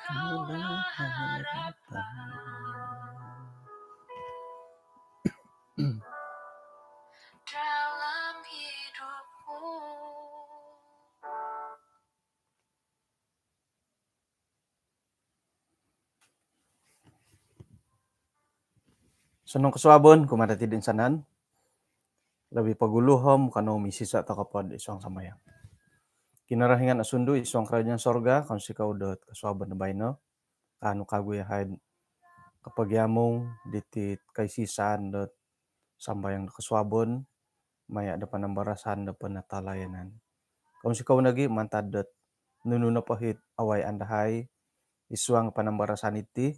Kaulah harapan dalam hidupku. Sunong kasuabon kumadati din sanan. Lebih paguluhom kano misisa takapod isong samayang. Kinarahingan asundu isong kerajaan sorga kano sikaw dot kasuabon na bayno. Kano kaguyahan kapagyamong ditit kay sisan dot sambayang kasuabon maya da panambarasan da panatalayanan. Kano sikaw nagi mantad dot nununa pahit away andahay isuang panambarasan iti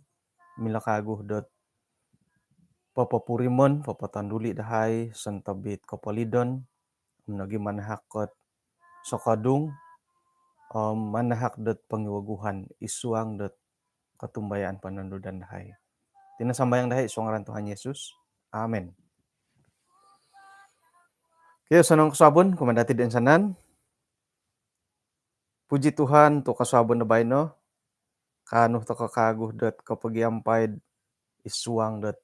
milakaguh dot papapurimon papatanduli dahay santabit kapalidon nagi manahakot sokadung manahak dot pangiwaguhan isuang dot katumbayaan panandudan dahay. Tinasambayang dahay isuang ngaran Tuhan Yesus. Amen. Kaya sanang kasabon kumandati din sanan. Puji Tuhan to kasabon na bayno. Kano to kakaguh dot kapagiampay isuang dot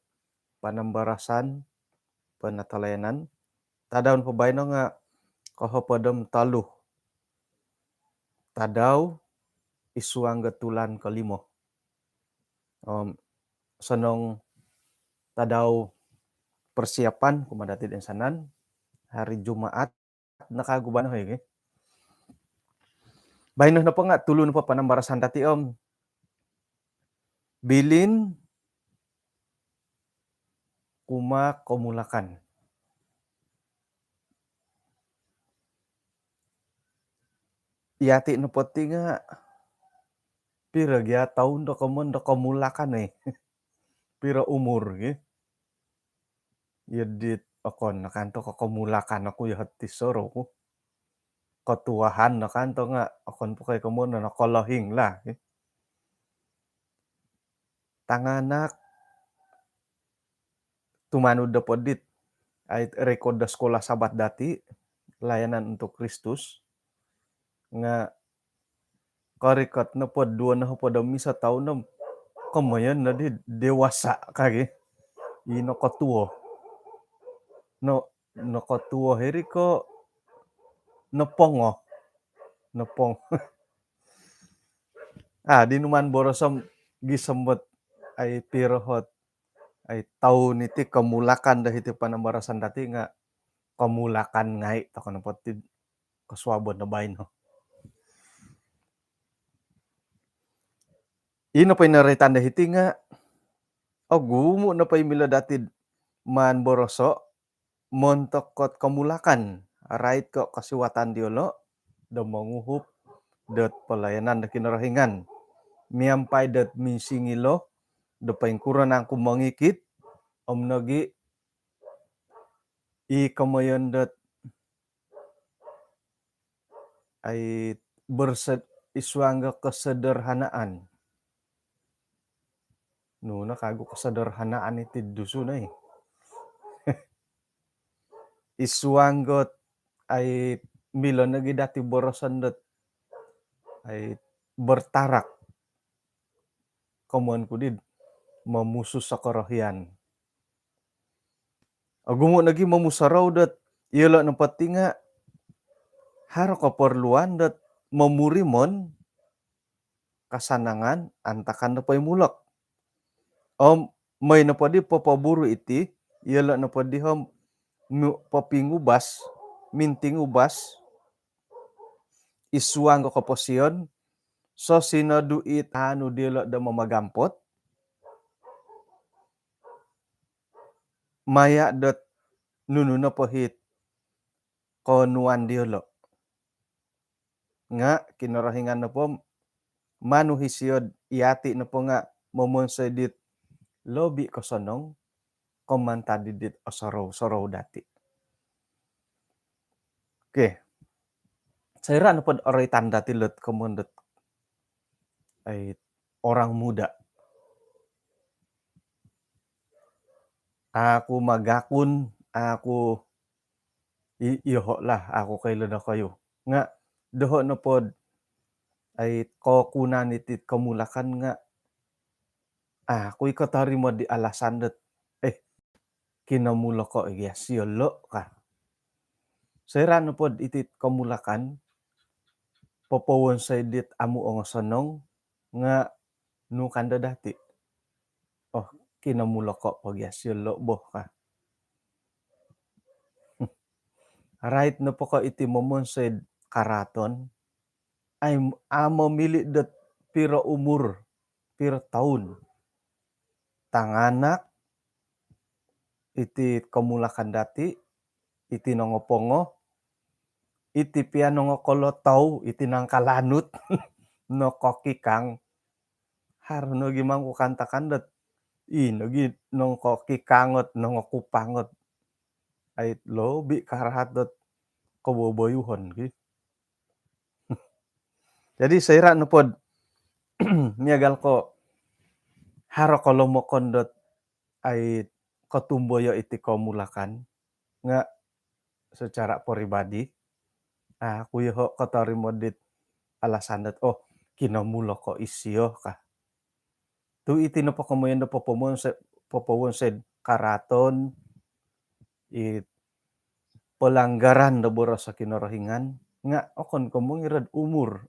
panambarasan panatalayanan. Tadaon pa bayno nga kahapadam taluh. Tadaw isuang gatulan kalimo. Sanong tadaw persiapan kumadati din sanan hari Jumaat nakaguban hoy. Bayno na pa nga tulo na pa panambarasan dati bilin kuma komulakan. Yati na pati nga pira gya taon da komulakan pira umur yadit akon nakanto komulakan ako yahati soro ko. Katuahan nakanto nga akon po kay kamuna nakalahing la. Tanganak tumanud da podit ay rekod da sekolah sabat dati layanan untuk Kristus nga karikat na pod dua na pod misa taon na kamayan na di dewasa kage ino katuo no katuo heri ko napong di numan borosom gisembet ay pirahot ay taon iti kamulakan dahiti panambarasan dati nga kamulakan ngai takon pati kasuabon na bayno. Ino pa inaritan dahiti nga gumo na pa imila dati man boroso montokot kamulakan right ko kasiwatan diolo da manguhup dot pelayanan da kinarahingan miampay dot misingilo da paingkuran ang kumangikit omnogi i kamayon dot ay iswangga kesederhanaan. No nakago kesederhanaan iti dusun ay. Iswanggot ay milon nagi dati borosan dot ay bertarak kamuan kudid mamusus sa karahian. Agumo nagi mamusaraw dot iyala ng pati nga haro kaparluan dot mamurimon kasanangan antakan na pay mulak. May napadi papaburo iti iyala napadi papingubas mintingubas isuang ko kaposyon so sinaduit anu dila da mamagampot maya dot nununa pahit konuan diolo nga kinarahingan na po manuhisyod iyati na po nga mamonsedit lobi kosonong komantadidit asaraw dati. Okay. Saya na po oray tanda tilot komundot ay orang muda. Ako magakun, ako iho lah, ako kailan na kayo. Nga, doho na pod ay kunan iti kamulakan nga, kuy katarimo di alasandet, kinamula ko siyolo ka. Serrano pod iti kamulakan, popowon saydit amu sonong nga no kanda dati. Oh, kinamula ko siyolo boh ka. Right na po ka iti momon sayd karaton, ay mamili det pira umur, pira taon. Tanganak iti kamulakan dati, iti nangopongo, iti piano nga kolotaw, iti nangkalanut, no kokikang, harno gimang kukanta kandat, inogi nung kokikangot, nung kupangot, ay lobi karahatot kaboboyuhon. Jadi sayra no pod, miagal ko, haro kolomokondot ay katumboyo iti kamulakan, nga secara pribadi, kuyo ho katarimo dit alasandet, kinamulo ko isiyo ka. Tu iti no pakamoyan no popowon sayd karaton, pelanggaran da boros sa kinarahingan, nga okon komo irad umur.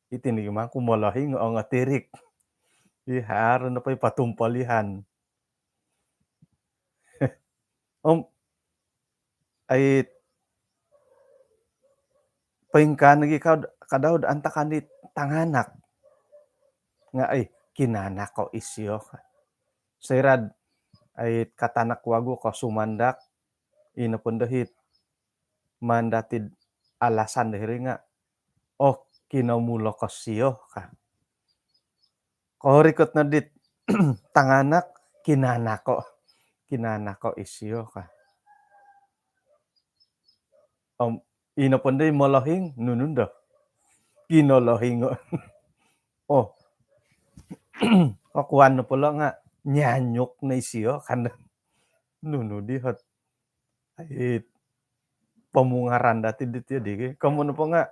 Iti ni man kumalahing nga tirik. Haro na pa'y patumpalihan. Ay paingkan lagi kadaw anta kanit tanganak. Nga ay kinanak ko isyo. Sayrad ay katanak wago ko sumandak, inapundahit mandatid alasan dahiri nga, kinamulo ko siyo ka. Korikot na dit tanganak, kinanako isyo ka. Inapunday malahing nununda. Kinalohing kakuan na pala nga nyanyok na isiyo kan nunudihot ay pamungaran dati dito di kamu na po nga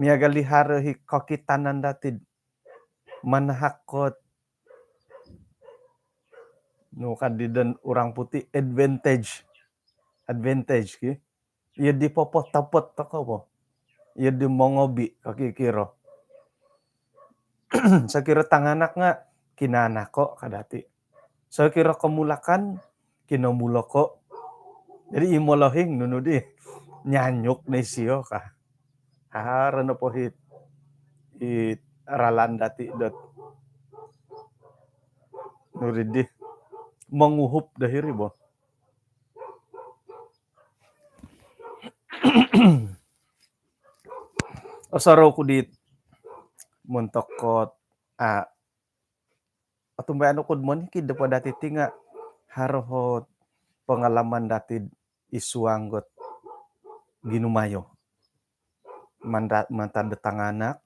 miagalihara hi kakitanan dati manahakot no kadidan orang putih advantage ki iya di popot-tapot to ko po iya di mongobi kakikiro sakira tanganak nga kinanako kadati sakira kamulakan kinamuloko jadi imolohing nunudi nyanyuk na isiyo ka hara na po hit ralan dati dot nuridi manguhup dahiri bo osaro ko dit montokot atumbayan ko mon kid po dati tinga harohot pengalaman dati isuanggot ginumayo mantad tanganak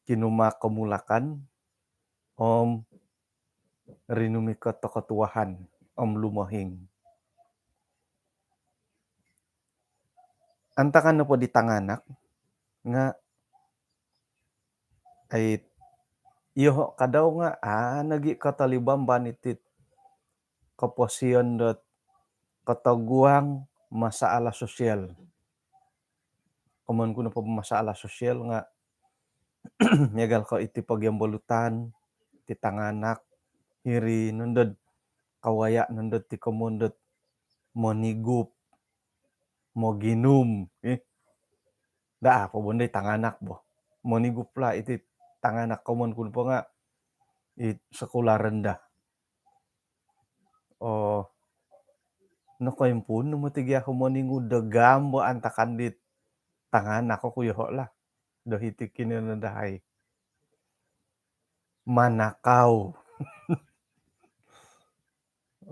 kinuma kamulakan rinumikot ketuahan lumohing antakan na po di tanganak nga ay iyo kadaw nga nagi katalibam banitit kaposiyon dot kataguang masalah sosial. Kuman ko na po masalah sosial nga miagal ko iti pagyambolutan ti tanganak hiri nundod kawaya nundod ti komundot monigup moginum daa pabunday tanganak bo monigup la iti tanganak kuman kun po nga sekolah rendah nakaimpun no matigya ko moningu dagambo antakan dit tanganak ko kuyo la dahiti kinanadahay manakaw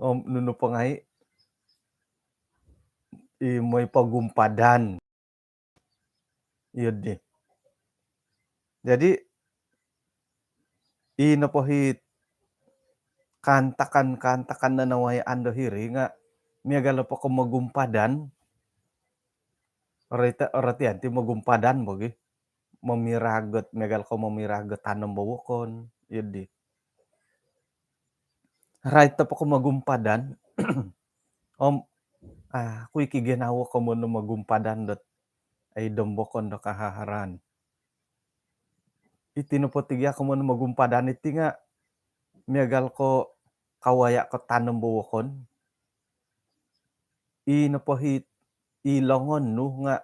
nuno pa ngay may pagumpadan yun di jadi inapohit kantakan na nawayaan dahiri nga miagala pa ko magumpadan Orati anti magumpadan boge, mamiraget megal ko mamiraget tanem bawokon, ieu di. Rai tepa ko magumpadan, om kuy ki ginawa ko mono magumpadan dot ay dombokon do kahaharan. Iti no po tigia ko mono magumpadan iti nga megal ko kawaya ko tanem bawokon, napahit ilongon no nga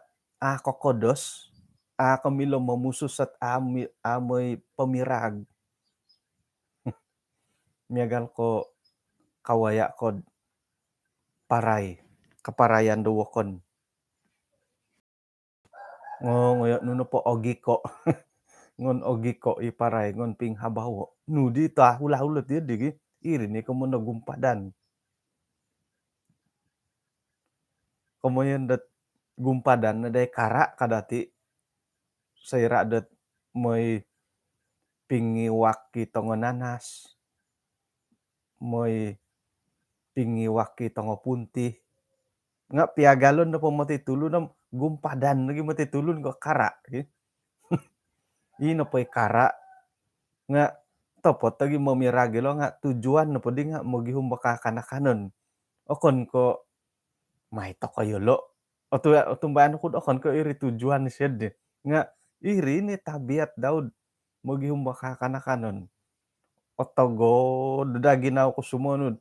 kokodos, kamilo mamusus at amoy pamirag, megal ko kawaya kod paray, kaparayan dawokon. Ngoyo nuno po ogi ko, ngon ogi ko iparay ngon pinghabawo. Nu di ta hula-hula ti digi, iri ni komo nagumpadan. Komo dat gumpadan na day kara kadati sayra dat moy pingiwak kitongo nanas, moy pingiwak kitongo puntih, nga piagalon na po matitulon nam gumpadan lagi matitulon ko kara, ino poy kara nga topot lagi mamiragi lo nga tujuan na po di nga magihum makakanakanon. Okon ko mahito kayo lo, otumbayan ko okon ko iri tujuan siya di. Nga iri ni tabiat daw magihum makakanakanon. Otogo da ginaw ko sumunod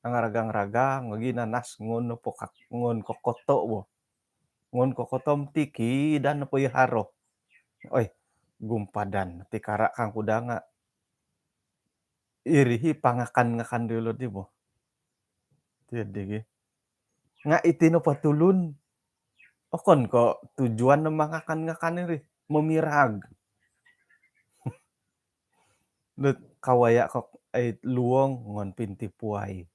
ang ragang-ragang maginanas ngon no po ngon kokoto bo. Ngon kokotom tiki dan na po haro. Oy, gumpadan ti kara kang kuda nga irihi pangakan-ngakan dulu di mo. Tidigi. Nga iti no patulun. Okon ko tujuan ng mangakan-ngakan iri. Mamirag. Lut kawaya ko ay luwong ngon pintipuay.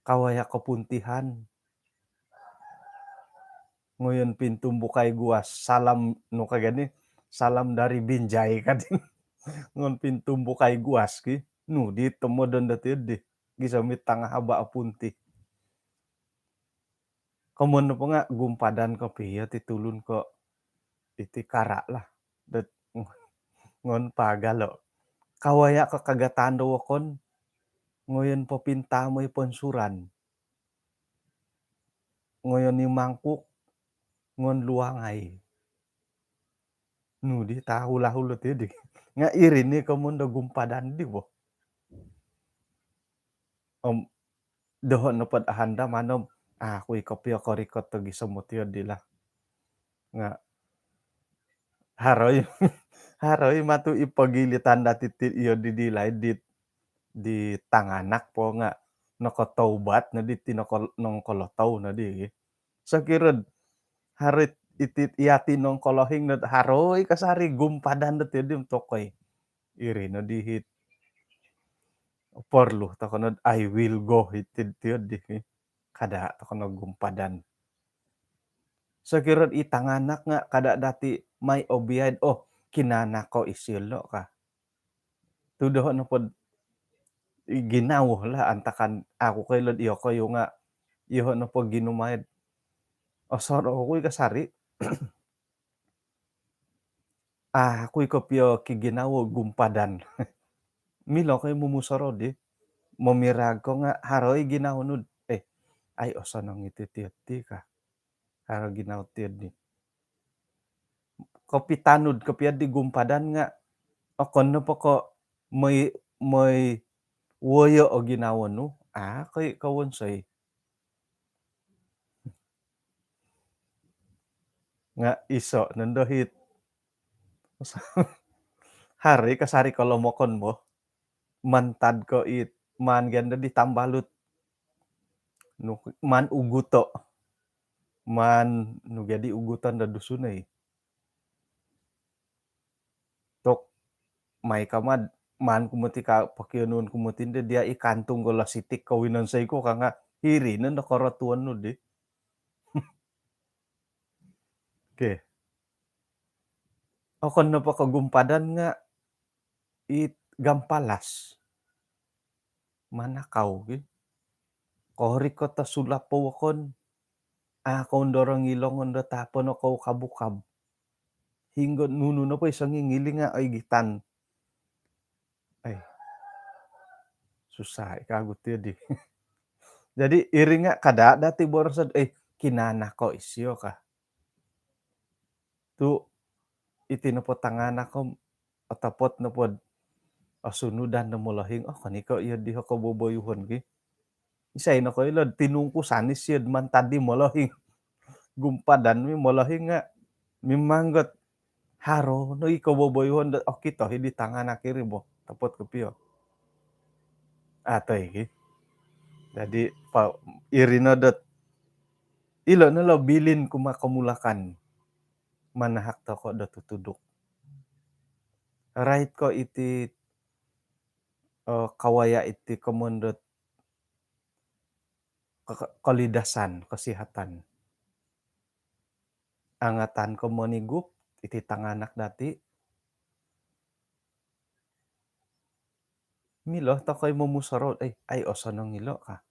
Kawaya ko puntihan. Ngayon pintumbukay guas. Salam no kagani. Salam dari Binjai kadin. Ngon pintumbukay guas ki. Nu dito mo doon dati di. Gisamit tangah haba punti. Komono po nga gumpadan ko piya titulun ko iti kara lah. Dat ngon pagalo. Kawaya ka kagatando wakon. Ngayon po pintamoy ponsuran. Ngayon ni mangkuk ngon luangay. Nu di tahula-hula ti di. Nga iri ni komondo gumpadan di bo. Dohon no pod ahanda manom. Kuy kopyo korikot to gisamot yun di lah. Nga haroy haroy matu ipagilitan dati ti iyo didilay di tanganak po nga nakatawbat na di nongkolotaw na di. Sakirad harit itit iyati nongkolohing na haroy kasari gumpadan dat dim tokoy. Iri no dihit porlu takonod I will go itid tiyod di. Kada takonod gumpadan. Sakirad itanganak nga kada dati may obiyad kinanako isilo ka. Tudohon na pod ginaw la antakan ako kaylod iyo kayo nga iyo na po ginumayad. Soro ako'y kasari. Ako'y kopyo kiginaw gumpadan. Milo kay mumusoro di. Mamirag ko nga haroy ginawnod. Ay nang ititiyati ka. Haro ginaw tiyod ni. Kopitanud kopya di gumpadan nga okon no po ko may woyo o ginawa no. Kay kawonsay. Nga iso nandohit. Hari kasari kolomokon mo. Mantad ko man ganda ditambalut. Man uguto. Man no gadi ugutan da dusunay. Tok may kamad man kumuti ka pakiunon kumutin dia ikantung ko lasitik kawinan say ko nga hiri na nakaratuan no di. Okay. Okon na pa kagumpadan nga gampalas. Manakaw. Kohori ko ta sulapo wakon. Akon dorong ngilong onda tapon ako kabukab. Hingga nuno na po isang ngiling nga ay gitan. Ay, susah ikagut yun di. Jadi iri nga kada dati borosod kinana ko isyo ka. Tu itinupot tanganak ko otapot na pod sunudan na molahing kaniko iya di ko boboyuhon gi. Isay na ko ilod tinungku sanis yun man tadi molahing gumpadan mi molahing nga mimanggot haro no ikaw boboyuhon okito hindi tanganak iri mo tapot ko piyo. Atoy gi. Jadi pa iri na dot ilo na lo bilin kumakamulakan manahak to ko dot tutuduk. Right ko iti kawaya iti komondot kalidasan, kesehatan. Angatan ko monigup iti tanganak dati. Milo to koy mumusarod ay osanong ngilo ka.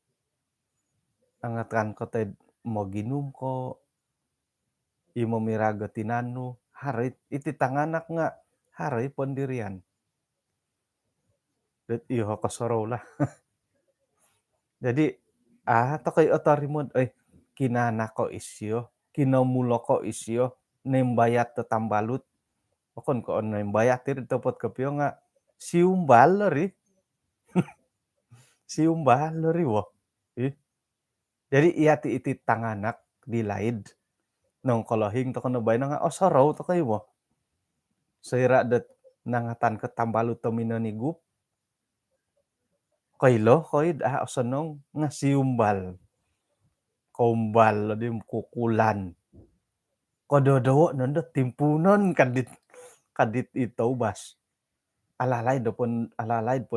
Angatan ko ted mo ginum ko imo miraga tinano harit iti tanganak nga haray pondirian. Dat iho kasaraw lah. Jadi to koy otarimod kinana ko isyo, kinamulo ko isyo, nembayat tatambalut. Okon ko nembayat iti topot kapiyo nga siumbal ri. Siumbal ri wo. Jadi iya ti iti tanganak dilaid nong kolahing to kono bay nga osaraw to kay wo. Saira dat nangatan katambalut to minanigup. Kaylo koy osanong nga siumbal. Kombal di kukulan. Kododowo nondo timpunon kadit itaubas. Alalaid pon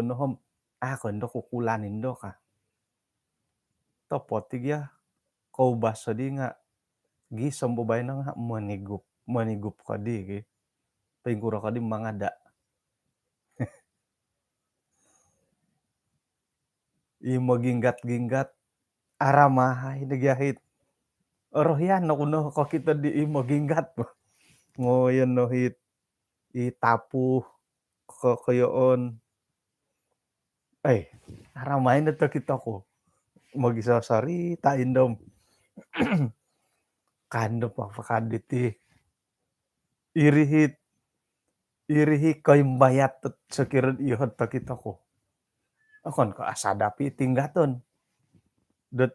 nohom kondo kukulanin do ka. Topot tigya kaubas di nga gisam babay na nga manigup ka di gi. Tingkura ka di mangada. Imo ginggat-ginggat aramahay nagyahit. Orohyan no kuno ko kita di imo ginggat mo. Ngoyon no hit itapu kayoon. Aramay na to kita ko. Magisasarita indom. Kando pakaditi. Irihi koy bayat sakiran ihot ta kita ko. Akon ko asadapi tinggaton. Dat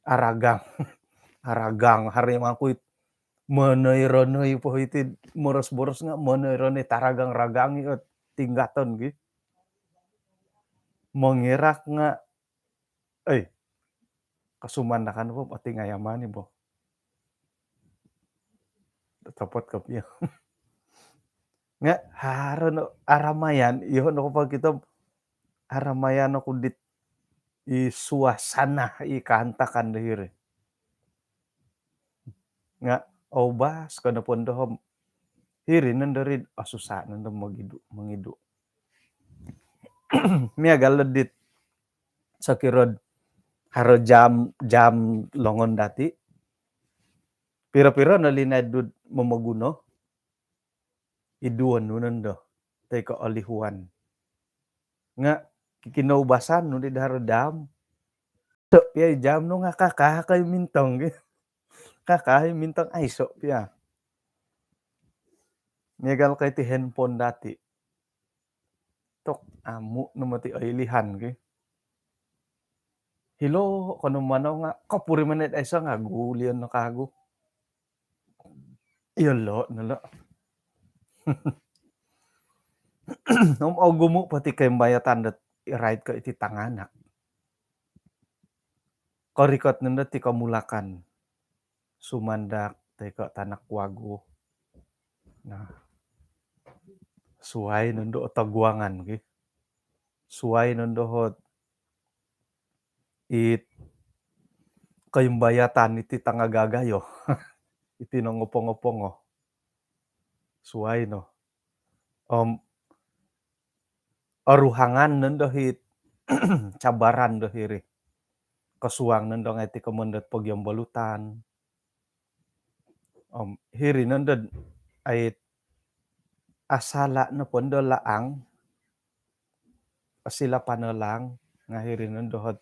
aragang harimakuit manoy-ronoy po iti moros-boros nga manoy-ronoy taragang ragang iot tinggaton gi. Mangirak nga kasumanakan po pati ngayamani po. Tapot ko piyo. Nga haron aramayan ihon ako pag kita aramayan ako dit suasana ikantakan dahiri. Nga obas kana pondohom hiri nandarid susah nando mangidu. Miagal ledit sakirod haro jam longon dati. Pira-pira nalinadud mamaguno. Iduan nunan do. Tay ko alihuan. Nga kinaubasan no di haro jam. So piya jam no nga kakakay mintong. Kakay mintong ay so piya. Miagal kay ti handphone dati. Tok amu numati ailihan ki. Hilo kono manaw nga kapuri manet aysa nga gulian na kago. Iyalo nala. Gumo pati kay bayatan dat i-ride ko iti tanganak. Korikot nanda ti kamulakan. Sumandak teko tanak wago. Nah. Suway nando taguangan ki. Suway nando hot kayumbayatan iti tangagagayo. Iti nangopong-opongo. Suway no. Aruhangan nando hit cabaran do hiri. kasuang dong iti kamondet pogyong balutan. Hiri nandod ay asala na pondo laang sila panelang nga hiri nandohot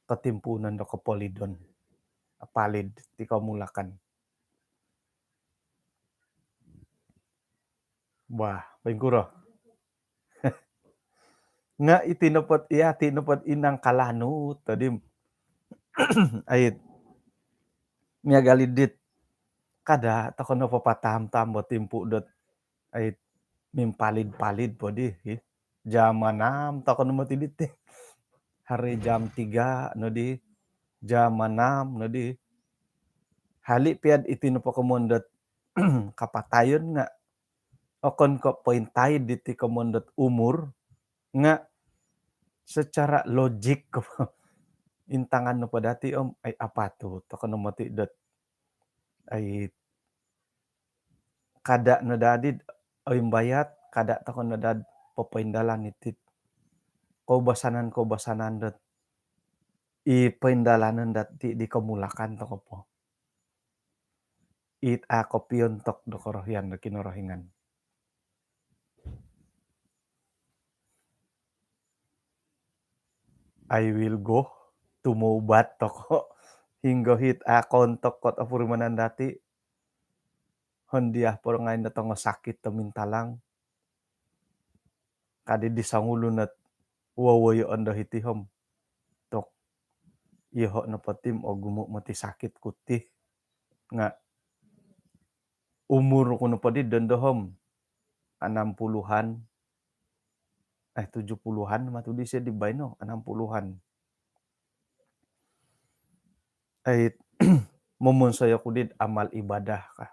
katimpunan do kapolidon. Apalid ti kamulakan. Wah, paingkuro. Nga tinupot inang kalano tadi ay miagalidit kada takono papatam-tam timpu dot ay mimpalid-palid podi jam 6 takono matidit ti. Hari jam 3 no di jam 6 no di. Hali piad itinupo komondot kapatayon nga okon ko pointay diti komondot umur nga secara logik ko intangan no pa dati ay apato takono matidot ay kada no dadid oyem bayat kada takon no dad papaindalan iti kaubasanan dot ipaindalanan dati di kamulakan to po. It a kopion tok do korohyan do kinorohingan. I will go tumubat toko hinggo hit a kontok kot apurmanan dati hondiah por ngayon na tongo sakit tamintalang kadi di sangulunat wawayo ando hitihom tok iho na patim o gumo mati sakit kutih nga umur kuno padi dondohom 60-an 70-an matudi siya di bay no 60-an ay mumunsoy ako did amal ibadah ka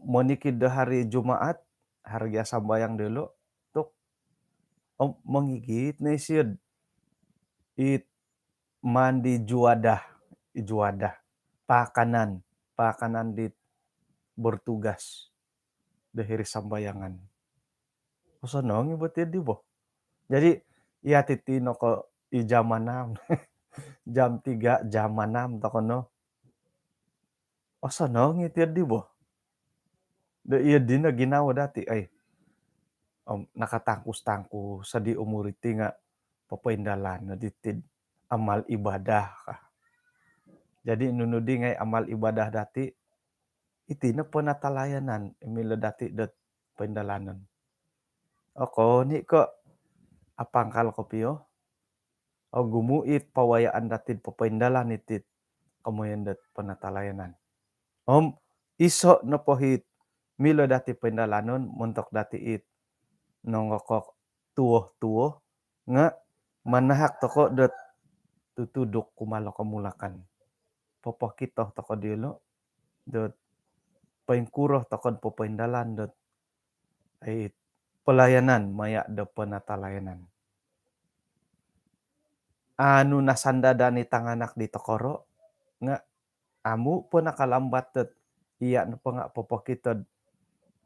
monikid da hari Jumaat harga sambayang dulu tuk mangigit na isyad it mandi juadah pakanan dit bertugas dahiri sambayangan kusanong ibat di bo jadi iya titino ko i jam 6 jam 3 jam 6 takono sanong iti di bo da iya din na ginawa dati ay nakatangkus-tangkus sa di umur iti nga papaindalan na ditid amal ibadah ka. Jadi nunudi ngay amal ibadah dati iti na panatalayanan emilo dati dot paindalanan. Oko ni ko apangkal ko piyo o gumuit pawayaan datid papaindalan itit kamoyan dot panatalayanan. Iso no pohit milo dati paindalanon montok dati it nongokok tuoh-tuoh nga manahak toko dot tutuduk kumalo kamulakan. Popokitoh toko dilo dot paingkuroh tokon papaindalan dot ay pelayanan maya do panatalayanan. Anu nasandada ni tanganak di tokoro nga amu po nakalambat dot iya no pa nga popokitod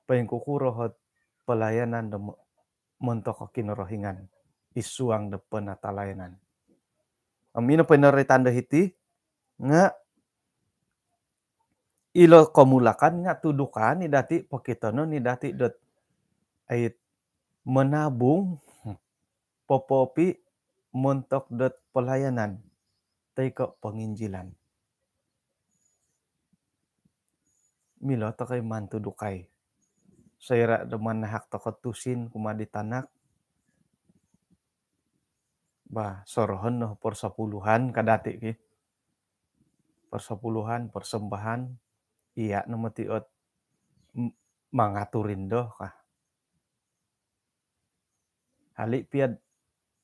paingkukurohot pelayanan do montok kinorohingan isuang do panatalayanan. Amino pinaritanda hiti nga ilo kamulakan nga tudukan ni dati pakitono ni dati dot ay menabung popopi montok dot pelayanan tay ko panginjilan. Milo to kay mantudukay. Sayra do manahak to tusin kumadi tanak. Bah sorohon no persapuluhan kadati ki. Persapuluhan, persembahan iya no matiot mangaturin do kah. Hali piad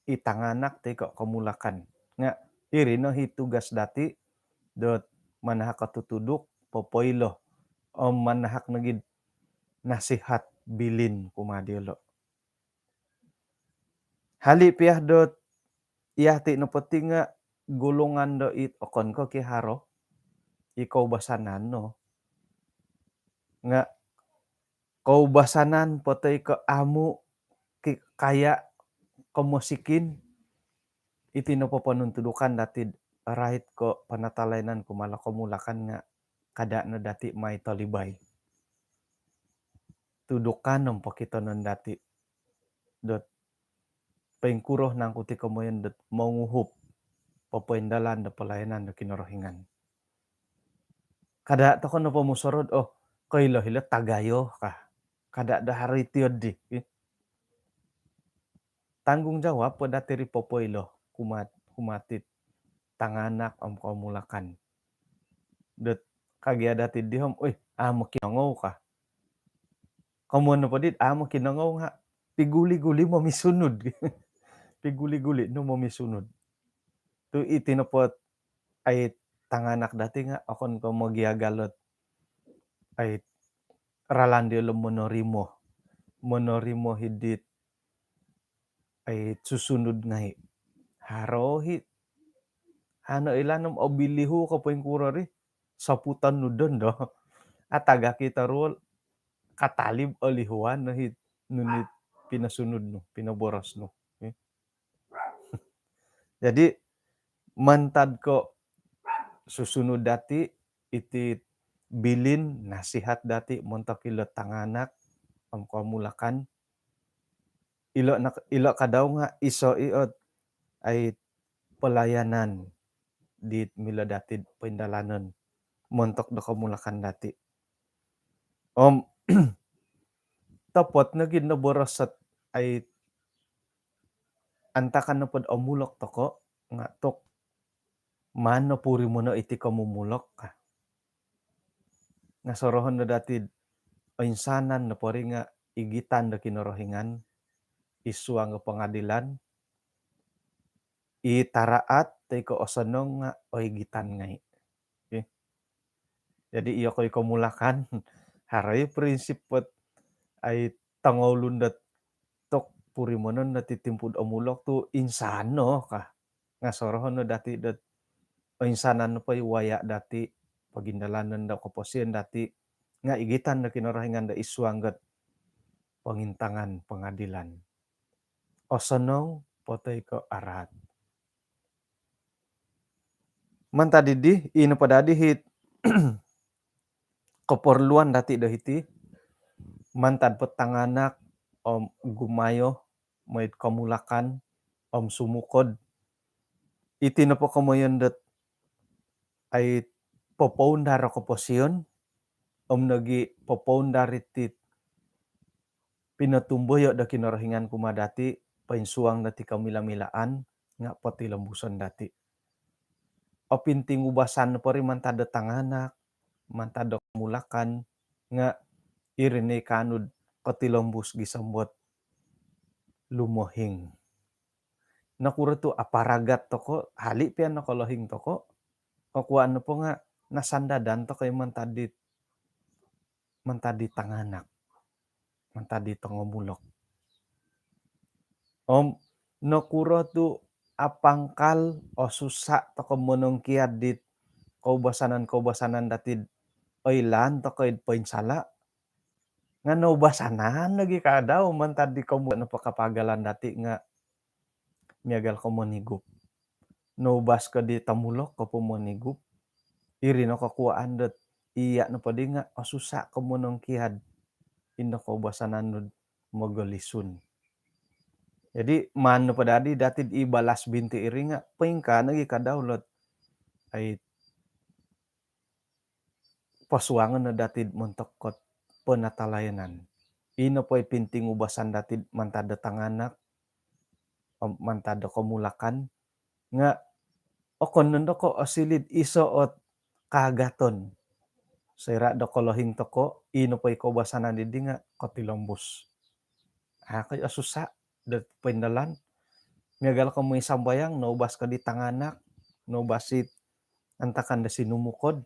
itanganak tay ko kamulakan. Nga iri no hitugas dati dot manahak katutuduk popoilo manahak nagid nasihat bilin kumadilo. Hali piah dot iya ti no peti nga gulungan do it okon ko ki haro ikaubasanan no nga kaubasanan potay ko amu kaya kamusikin iti napapanuntudukan dati rahit ko panatalaynan kumala komulakan nga kada na dati may talibay. Tudukan ng pakitanan dati dot paingkuroh ng kuti kamoyan dot manguhup papaindalan da palayanan da kinorohingan. Kada to ko na pamusorod kaylo hila tagayo ka. Kada da haritiyod di. Tanggung jawab po dati ri popoylo kumatit tanganak am kamulakan. Dot kagya dati dihom, amo kinangaw ka. Kamu na pa dit, amo kinangaw nga. Piguli-guli mo misunod. Piguli-guli no mo misunod. Tu itinapot ay tanganak dati nga akon ko magiagalot ay ralandio lo monorimo hidit ay susunod nga harohi ano ilanam obilihu ka po yung kurari saputan no doon do ataga kita rol katalib olihuan no hit nunit pinasunod no pinaboras no jadi mantad ko susunod dati iti bilin nasihat dati montok ilo tanganak am kamulakan ilo kadaw nga iso iot ay pelayanan di mila dati paindalanon montok do kamulakan dati tapot na gid naboras ay antakan na pod amulok toko nga tok man puri mo na iti kamumulok ka nga sorohon na dati ainsanan na pori nga igitan da kinorohingan iswa nga pangadilan itaraat tay ko osanong nga igitan ngay jadi iyo ko'y kamulakan haray prinsipot ay tangolundat tok puri mo nun natitimpud amulok tu insano ka nga sorohon no dati dat insanan no pa'y waya dati pagindalanan da kaposian dati nga igitan da kinorohingan da iswanggat pangintangan pangadilan osanong potay ko arat mantadidi ino padadi hit keperluan dati dahiti mantad petanganak om gumayo may kamulakan om sumukod iti na po kamoyan dat ay popoundar ako posyon om nagi popoundar iti pinatumboyo da kinorohingan kumadati painsuang dati kamilamilaan nga pati lambusan dati o pinting ubasan na pa rin mantad tanganak mantad kamulakan nga irene kanud katilombus gisambot lumohing nakura tu aparagat toko hali pian nakolohing toko kakuan po nga nasandadan to kay mantadi tanganak mantadi tangomulok nakura tu apangkal o susa to komonong kiad dit kaubasanan datid ilan to kay painsala nga naubasanan lagi kadaw mantadi komo na pakapagalan dati nga miagal ko monigup naubas ka di tamulok ko po monigup iri no kakuaan dat iya no padi nga asusa ko monong kihad ino kaubasanan magalisun jadi man no padadi dati ibalas binti iri nga paingka nagi kadawlot ay pasuangan na dati montok kot penatalayanan ino po'y pinting ubasan dati mantada tanganak mantada kamulakan nga okon nando ko asilid isoot kagaton sira do kolohing toko ino po'y kaubasanan didi nga kotilombus kay asusa dat paindalan miagal ko mo sambayang naubas ka di tanganak naubasit antakan da sinumukod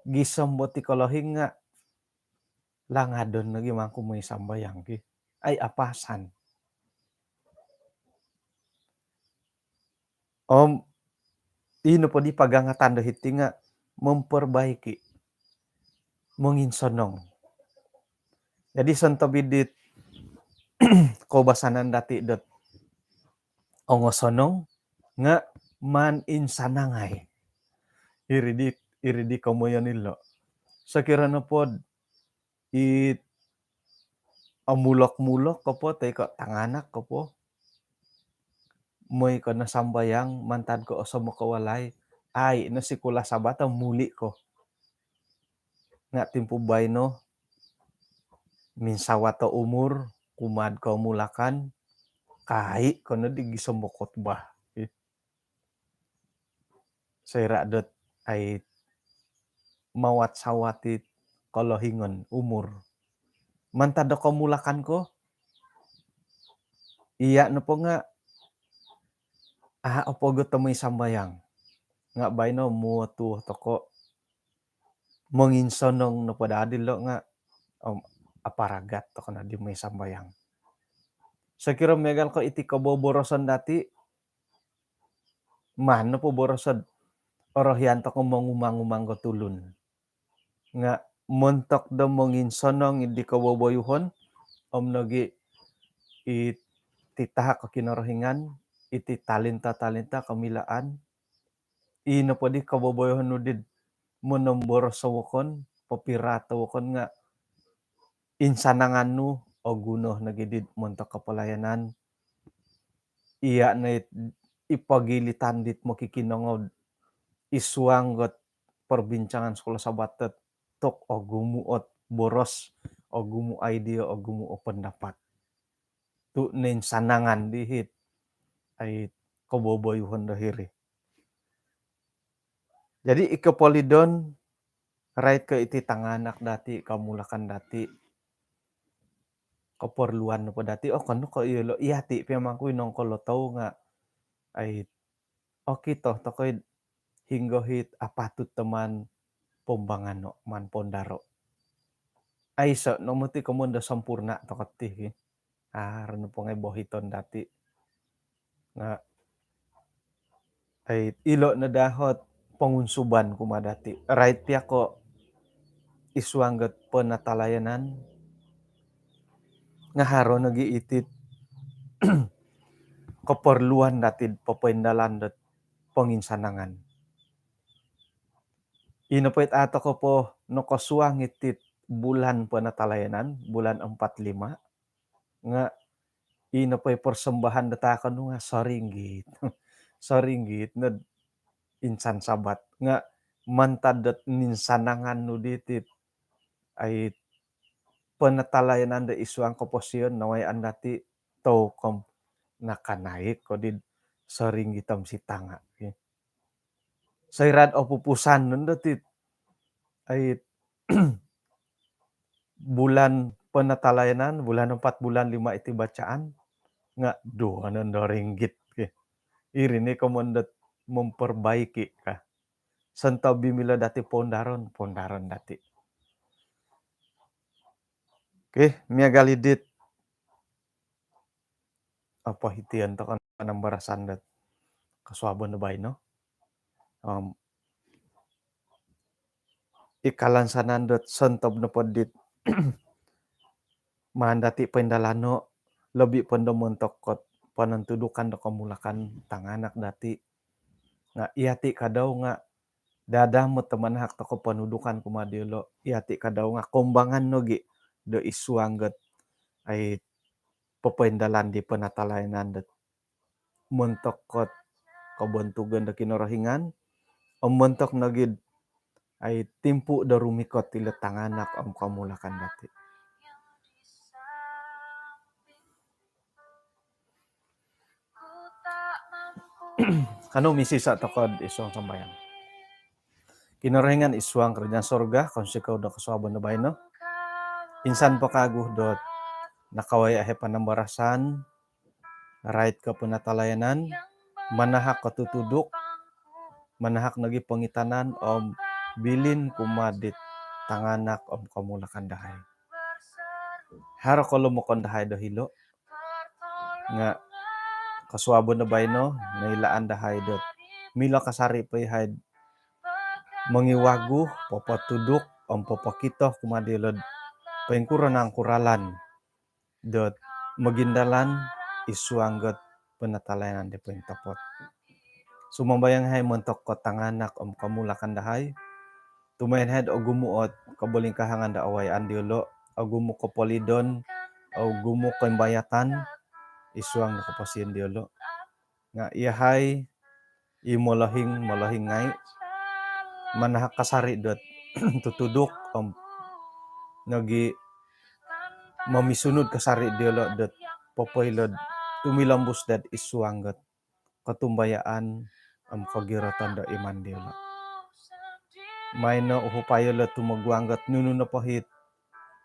gisambot ti kolohing nga langadon lagi mangko mo sambayang ki ay apasan ino po di pagangatan dahiti nga memperbaiki menginsonong jadi santabidit kaubasanan dati dot ongosonong nga man insanangay iri di kamoyan nilo. Sakirana pod it amulok-mulok kapo teko tanganak kapo moy ko na sambayang mantad ko oso makawalay ay no sikula sabata muli ko nga timpo bayno minsawata umur kumad ko mulakan kai kono di gisomokot bah. Saya dot ay mawat sawatit kolohingon umur. Mantad ko mulakan ko iya no po nga opo go temoy sambayang nga bayno mutu toko manginsonong no padadil lo nga aparagat to kana di may sambayang. Sakira megal ko iti kaboborosan dati mano po borosod orohyan to ko mangumang-umang ko tulun. Nga montok do manginsonong idi kaboboyuhon omnogi ititaha ko kinorohingan iti talenta-talenta kamilaan ino po di kaboboyuhon nudid monomboros sawokon papirato wokon nga insanangan nu o guno nagidid montok kapalayanan iya na ipagilitan dit mo kikinongod iswanggot perbincangan sekolah sabatet tok o gumuot boros o gumu idea o gumu pendapat tu nen sanangan dihit ay kaboboyuhon dahiri. Jadi ikapolidon right ke iti tanganak dati kamulakan dati keperluan po dati kanu ko ilo iyati pemangku inong kolo tau nga ay toh tokoy hinggohit apatut teman pombangano man pondaro. Ay so nomuti komunda sampurna tokoti reno po ngay bohiton dati nga ay ilo na dahot pangunsuban kumadati. Right ya ko iswangget penatalayanan nga haro nagiitit keperluan dati papaindalan dat panginsanangan. Inopoit ato ko po no kasuang itit bulan penatalayanan bulan 45 nga inopoy persembahan datakan nga saringgit. Saringgit na insan sabat nga mantadet ninsanangan nu ditit ay penatalayanan da isuang koposyon naway andati tokom nakanaik ko did saringgitam si tanga. Sairad o pupusan nun datit ay bulan penatalayanan bulan 4 bulan 5 iti bacaan nga 2 ringgit irini komondet memperbaiki ka senta bimila dati pondaron dati. Miagalidit apa hitian to kan panambarasan dat kasuabon na bayno. Ikalan sanandot sentob na podit mandati pendalano lebih pendomontok kot panentudukan do kamulakan tanganak dati nga iati kadaw nga dada mo teman hak toko panudukan kumadilo iati kadaw nga kombangan nogi do isuangget ay papaindalan di penatalayanan dat montok kot kabantugan da kinorohingan montok nagid ay timpu da rumikot ti tanganak kamulakan dati. Kanu misisa tokod isong sambayang. Kinorohingan isuang kerajaan sorga konsikaw da kasuabon na bayno. Insan pakaguh dot nakawaya he panambarasan right ka penatalayanan manahak katutuduk manahak nagi pangitanan om bilin kumadit tanganak om kamulakan dahay. Haro kolo mo kondahay do hilo nga kasuabon na bayno nailaan dahay dot mila kasari payhad mangiwagu papatuduk om papakito kumadilod paingkura ng kuralan dot magindalan isuanggot penatalayanan di paintapot. Sumambayang hay mentok ko tanganak kamulakan dahay. Tumainhead o gumuot kabuling kahangan da away andiulo o gumu ko polidon o gumu ko imbayatan isuang nakapasin diulo. Nga iyahay imolahing ngay manahak kasari dot tutuduk nagi mamisunod kasari diulo dot popoylod tumilambus dat isuanggot katumbayaan kagiratan da iman diulo. May na uhupayo la tumagwanggat nuno na pahit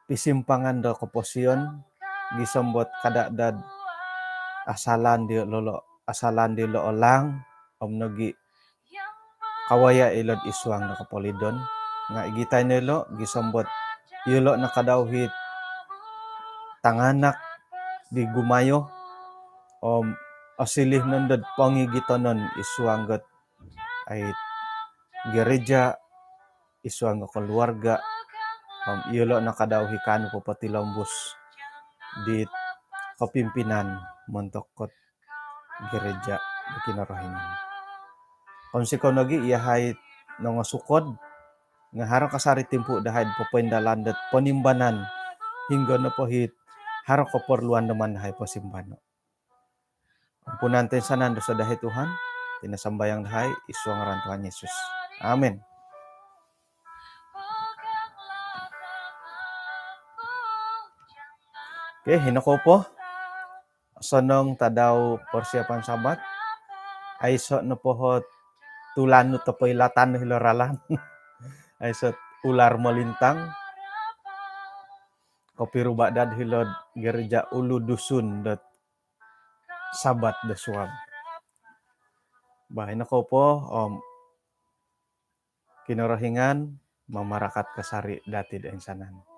pisimpangan da kaposyon gisambot kadadad asalan di lo olang nagi kawaya ilod isuang na kapolidon nga igitay nilo gisambot yulo na kadawhit tanganak di gumayo asilih nandad pangigitanon isuanggot ay gereja isuang keluarga yulo na kadawhi kanu papatilambus di kapimpinan montokot gereja di kinarahingan. Kung sikaw nagi iyahay nga sukod nga harang kasari timpu dahay papaindalan dat panimbanan hingga na pahit harang kaporluan naman dahay pasimbano. Ampunan tayo sanan do sa dahay Tuhan, tinasambayang dahay isuang ran Tuhan Yesus. Amen. Okay, hinako po. Sonong tadaw persiapan sabat. Aiso na pohot tulan no tapoy latan no hiloralan. Aiso ular melintang. Kopiru badad hilod gereja ulu dusun dot sabat dasuang. Bahay na ko po kinarahingan mamarakat kasari dati da sanan.